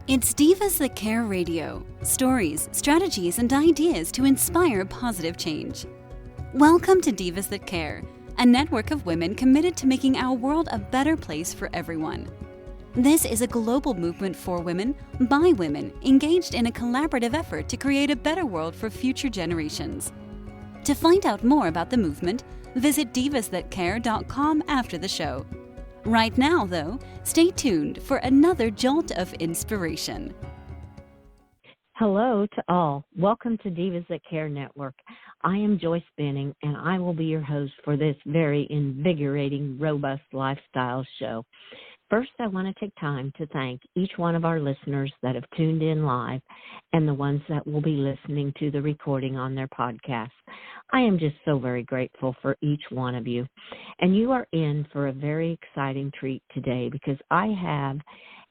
It's Divas That Care Radio. Stories, strategies, and ideas to inspire positive change. Welcome to Divas That Care, a network of women committed to making our world a better place for everyone. This is a global movement for women, by women, engaged in a collaborative effort to create a better world for future generations. To find out more about the movement, visit divasthatcare.com after the show. Right now, though, stay tuned for another jolt of inspiration. Hello to all. Welcome to Divas That Care Network. I am Joyce Benning, and I will be your host for this very invigorating, robust lifestyle show. First, I want to take time to thank each one of our listeners that have tuned in live and the ones that will be listening to the recording on their podcast. I am just so very grateful for each one of you. And you are in for a very exciting treat today because I have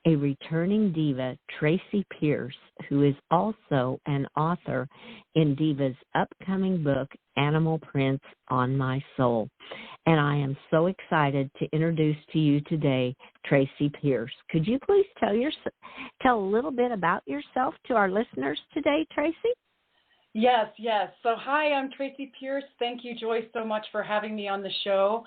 a returning diva, Tracy Pierce, who is also an author in Diva's upcoming book, Animal Prints on My Soul. And I am so excited to introduce to you today Tracy Pierce. Could you please tell a little bit about yourself to our listeners today, Tracy? Yes. So hi, I'm Tracy Pierce. Thank you, Joyce, so much for having me on the show.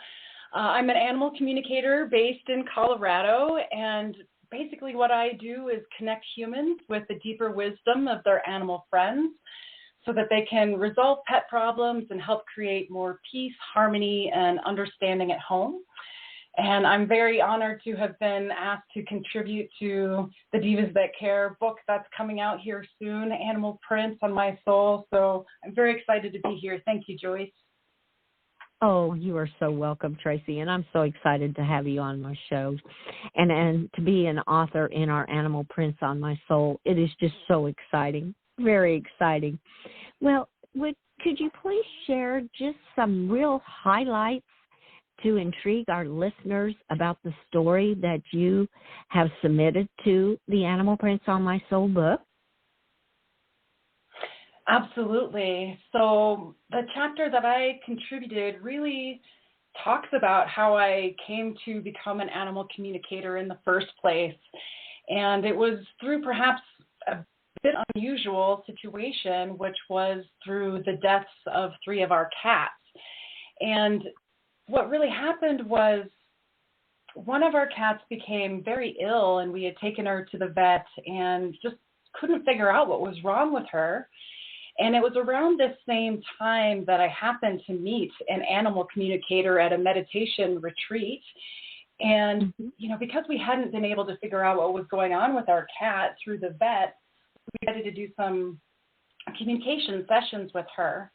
I'm an animal communicator based in Colorado, and basically what I do is connect humans with the deeper wisdom of their animal friends so that they can resolve pet problems and help create more peace, harmony, and understanding at home. And I'm very honored to have been asked to contribute to the Divas That Care book that's coming out here soon, Animal Prints on My Soul. So I'm very excited to be here. Thank you, Joyce. Oh, you are so welcome, Tracy, and I'm so excited to have you on my show. And to be an author in our Animal Prints on My Soul, it is just so exciting, very exciting. Well, could you please share just some real highlights to intrigue our listeners about the story that you have submitted to the Animal Prints on My Soul book? Absolutely. So the chapter that I contributed really talks about how I came to become an animal communicator in the first place. And it was through perhaps a bit unusual situation, which was through the deaths of 3 of our cats. And what really happened was one of our cats became very ill, and we had taken her to the vet and just couldn't figure out what was wrong with her. And it was around this same time that I happened to meet an animal communicator at a meditation retreat. And, because we hadn't been able to figure out what was going on with our cat through the vet, we had to do some communication sessions with her.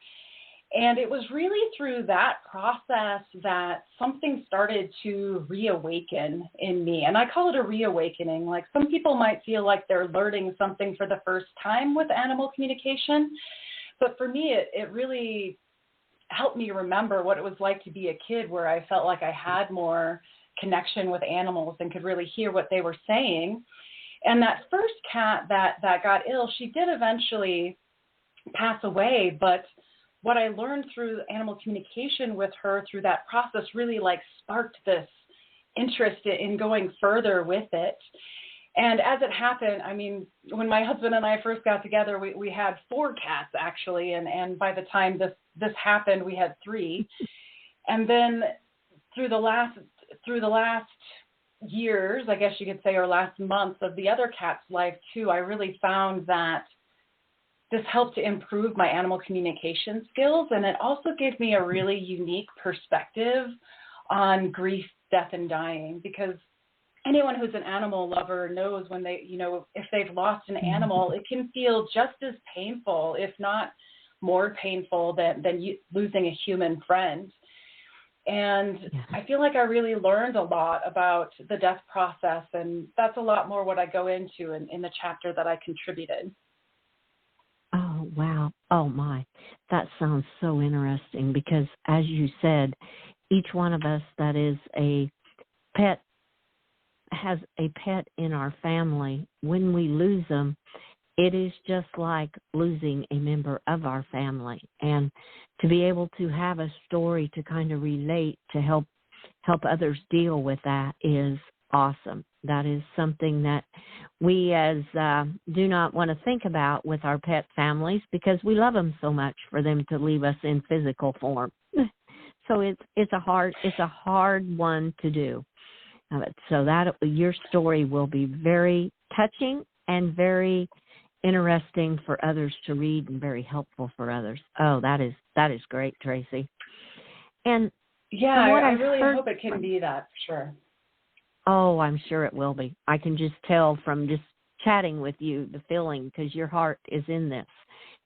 And it was really through that process that something started to reawaken in me. And I call it a reawakening. Like some people might feel like they're learning something for the first time with animal communication. But for me, it really helped me remember what it was like to be a kid where I felt like I had more connection with animals and could really hear what they were saying. And that first cat that got ill, she did eventually pass away, but what I learned through animal communication with her through that process really sparked this interest in going further with it. And as it happened, when my husband and I first got together, we had 4 cats actually. And by the time this happened, we had 3. And then through the last years, I guess you could say, or last months of the other cat's life too, I really found that this helped to improve my animal communication skills, and it also gave me a really unique perspective on grief, death, and dying, because anyone who's an animal lover knows when they, if they've lost an animal, it can feel just as painful, if not more painful than losing a human friend. And I feel like I really learned a lot about the death process, and that's a lot more what I go into in the chapter that I contributed. Oh, wow. Oh, my. That sounds so interesting because, as you said, each one of us that is a pet has a pet in our family. When we lose them, it is just like losing a member of our family. And to be able to have a story to kind of relate to help others deal with that is awesome. That is something that we as do not want to think about with our pet families because we love them so much for them to leave us in physical form. So it's a hard one to do. So that your story will be very touching and very interesting for others to read and very helpful for others. Oh, that is great, Tracy. And yeah, I really hope it can be that, sure. Oh, I'm sure it will be. I can just tell from just chatting with you the feeling, because your heart is in this.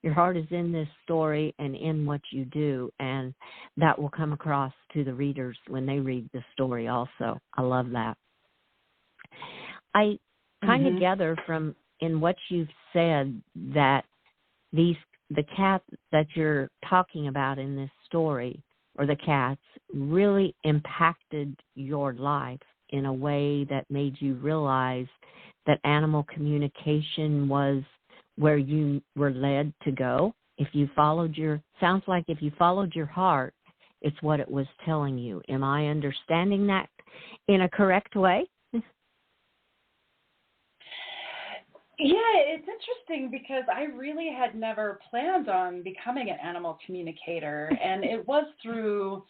Your heart is in this story and in what you do, and that will come across to the readers when they read the story also. I love that. I kind of gather from in what you've said that the cat that you're talking about in this story, or the cats, really impacted your life in a way that made you realize that animal communication was where you were led to go. Sounds like if you followed your heart, it's what it was telling you. Am I understanding that in a correct way? Yeah, it's interesting because I really had never planned on becoming an animal communicator, and it was through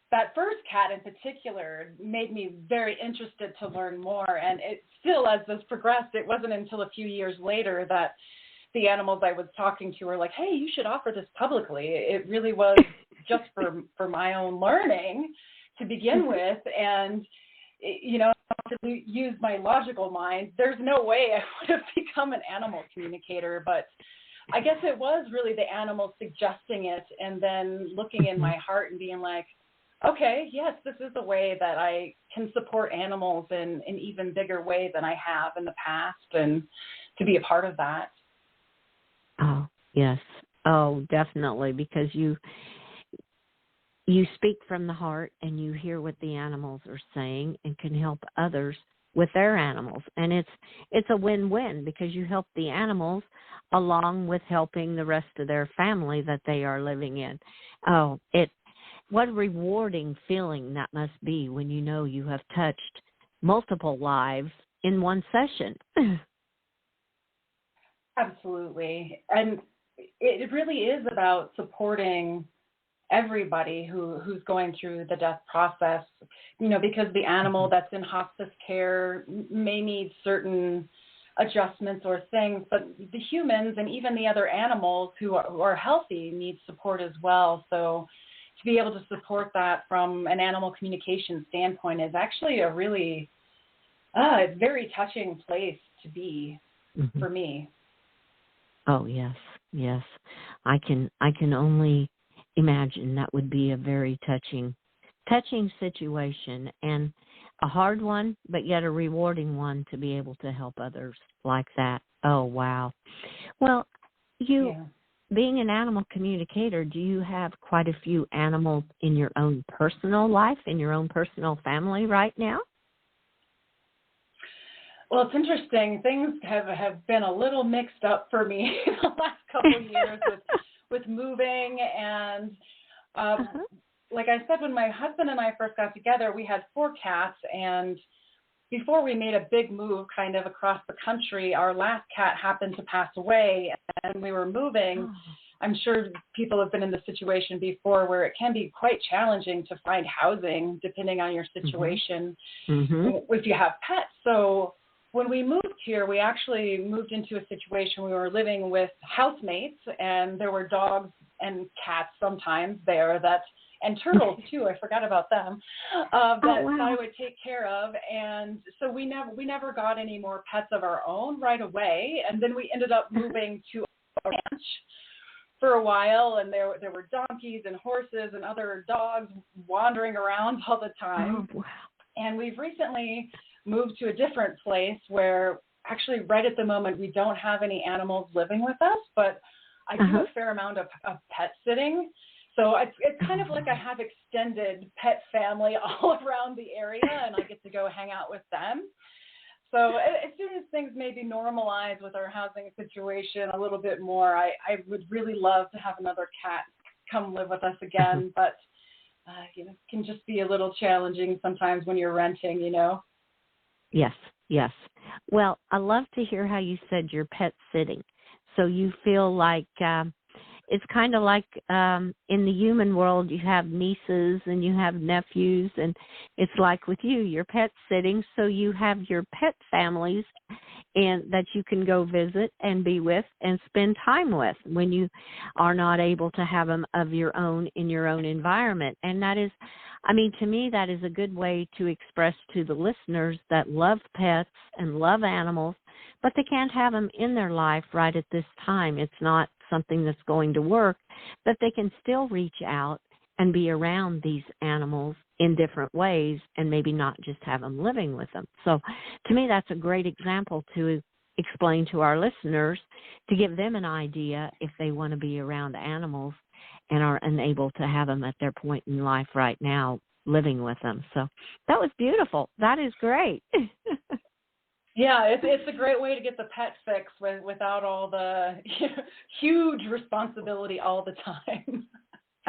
that first cat in particular made me very interested to learn more. And it still, as this progressed, it wasn't until a few years later that the animals I was talking to were like, hey, you should offer this publicly. It really was just for my own learning to begin with. And, you know, to use my logical mind, there's no way I would have become an animal communicator. But I guess it was really the animals suggesting it and then looking in my heart and being like, okay, yes, this is a way that I can support animals in an even bigger way than I have in the past, and to be a part of that. Oh, yes. Oh, definitely, because you speak from the heart and you hear what the animals are saying and can help others with their animals. And it's a win-win because you help the animals along with helping the rest of their family that they are living in. Oh, what a rewarding feeling that must be when you know you have touched multiple lives in one session. Absolutely. And it really is about supporting everybody who's going through the death process, you know, because the animal that's in hospice care may need certain adjustments or things, but the humans and even the other animals who are healthy need support as well. So to be able to support that from an animal communication standpoint is actually a really very touching place to be for me. Oh, yes, yes. I can only imagine that would be a very touching situation, and a hard one, but yet a rewarding one to be able to help others like that. Oh, wow. Well, being an animal communicator, do you have quite a few animals in your own personal life, in your own personal family right now? Well, it's interesting. Things have been a little mixed up for me the last couple of years with moving. And like I said, when my husband and I first got together, we had 4 cats. And before we made a big move kind of across the country, our last cat happened to pass away and we were moving. I'm sure people have been in the situation before where it can be quite challenging to find housing depending on your situation if you have pets. So when we moved here, we actually moved into a situation where we were living with housemates, and there were dogs and cats sometimes there and turtles too. I forgot about them. That I would take care of, and so we never got any more pets of our own right away. And then we ended up moving to a ranch for a while, and there were donkeys and horses and other dogs wandering around all the time. Oh, wow. And we've recently moved to a different place where actually right at the moment we don't have any animals living with us, but I do a fair amount of pet sitting. So it's kind of like I have extended pet family all around the area, and I get to go hang out with them. So as soon as things maybe normalize with our housing situation a little bit more, I would really love to have another cat come live with us again, but it can just be a little challenging sometimes when you're renting, you know. Yes, Yes. Well, I love to hear how you said you're pet sitting. So you feel like it's kind of like in the human world, you have nieces and you have nephews, and it's like with you, you're pet sitting, so you have your pet families and that you can go visit and be with and spend time with when you are not able to have them of your own in your own environment. And that is, I mean, to me, that is a good way to express to the listeners that love pets and love animals, but they can't have them in their life right at this time. It's not something that's going to work, that they can still reach out and be around these animals in different ways and maybe not just have them living with them. So to me, that's a great example to explain to our listeners, to give them an idea if they want to be around animals and are unable to have them at their point in life right now living with them. So that was beautiful. That is great. Yeah, it's a great way to get the pet fix without all the huge responsibility all the time.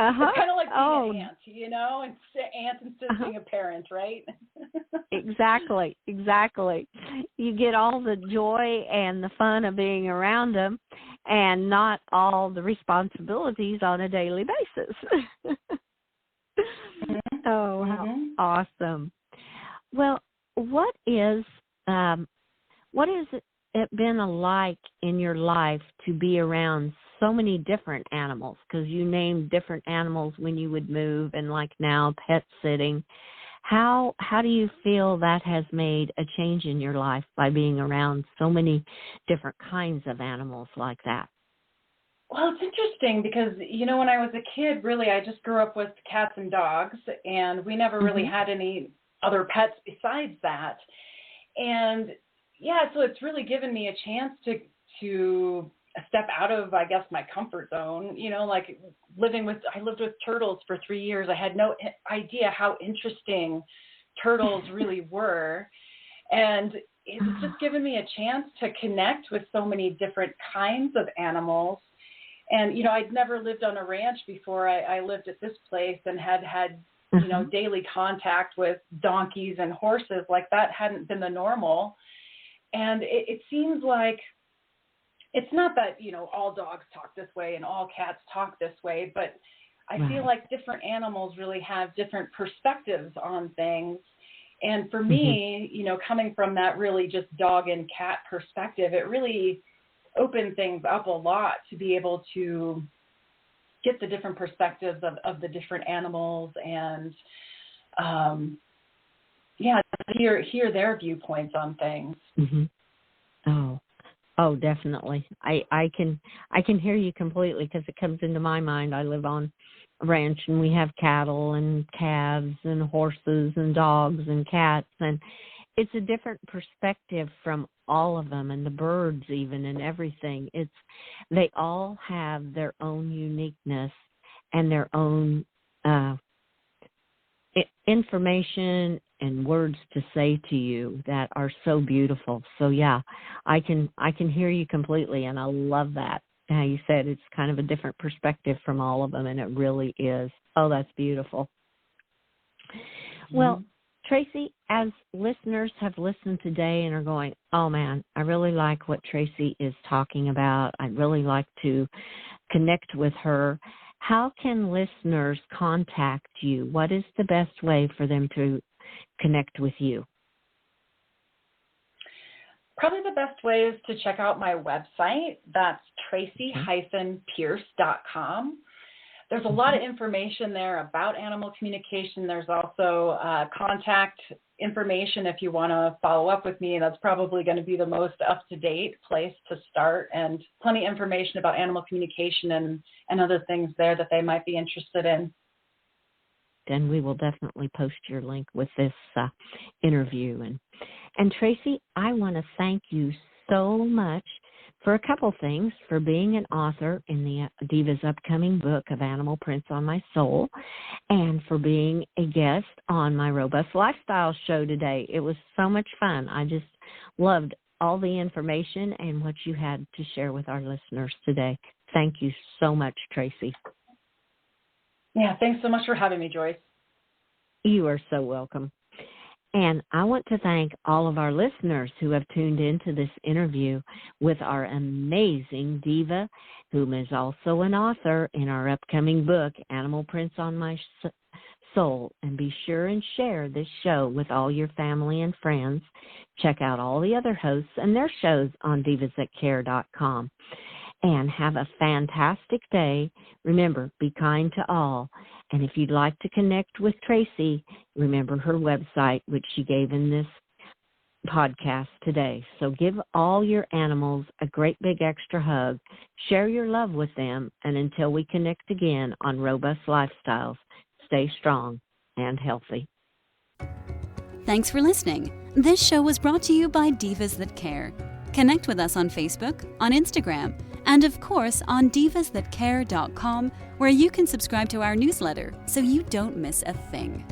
It's kind of like being an aunt, you know, and aunt instead of being a parent, right? Exactly. You get all the joy and the fun of being around them and not all the responsibilities on a daily basis. Oh, how awesome. Well, what has it been like in your life to be around so many different animals? Because you named different animals when you would move, and like now pet sitting. How do you feel that has made a change in your life by being around so many different kinds of animals like that? Well, it's interesting because, you know, when I was a kid, really, I just grew up with cats and dogs, and we never really had any other pets besides that. And yeah, so it's really given me a chance to step out of, I guess, my comfort zone. You know, like I lived with turtles for 3 years. I had no idea how interesting turtles really were. And it's just given me a chance to connect with so many different kinds of animals. And, you know, I'd never lived on a ranch before I lived at this place, and had you know, daily contact with donkeys and horses. Like that hadn't been the normal. And it seems like it's not that, you know, all dogs talk this way and all cats talk this way, but I feel like different animals really have different perspectives on things. And for me, you know, coming from that really just dog and cat perspective, it really opened things up a lot to be able to get the different perspectives of the different animals and, hear their viewpoints on things. Oh, definitely. I can hear you completely because it comes into my mind. I live on a ranch and we have cattle and calves and horses and dogs and cats, and it's a different perspective from all of them, and the birds even, and everything. They all have their own uniqueness and their own information and words to say to you that are so beautiful. So yeah, I can hear you completely, and I love that. How you said it's kind of a different perspective from all of them, and it really is. Oh, that's beautiful. Well, Tracy, as listeners have listened today and are going, oh man, I really like what Tracy is talking about. I'd really like to connect with her. How can listeners contact you? What is the best way for them to connect with you? Probably the best way is to check out my website. That's tracy-pierce.com. There's a lot of information there about animal communication. There's also contact information if you want to follow up with me. That's probably going to be the most up-to-date place to start, and plenty of information about animal communication and other things there that they might be interested in. Then we will definitely post your link with this interview. And Tracy, I want to thank you so much for a couple things, for being an author in the Diva's upcoming book of Animal Prints on My Soul, and for being a guest on my Robust Lifestyle show today. It was so much fun. I just loved all the information and what you had to share with our listeners today. Thank you so much, Tracy. Yeah, thanks so much for having me, Joyce. You are so welcome. And I want to thank all of our listeners who have tuned into this interview with our amazing diva, whom is also an author in our upcoming book, Animal Prints on My Soul. And be sure and share this show with all your family and friends. Check out all the other hosts and their shows on divasthatcare.com. And have a fantastic day. Remember, be kind to all. And if you'd like to connect with Tracy, remember her website, which she gave in this podcast today. So give all your animals a great big extra hug. Share your love with them. And until we connect again on Robust Lifestyles, stay strong and healthy. Thanks for listening. This show was brought to you by Divas That Care. Connect with us on Facebook, on Instagram, and of course on divasthatcare.com, where you can subscribe to our newsletter so you don't miss a thing.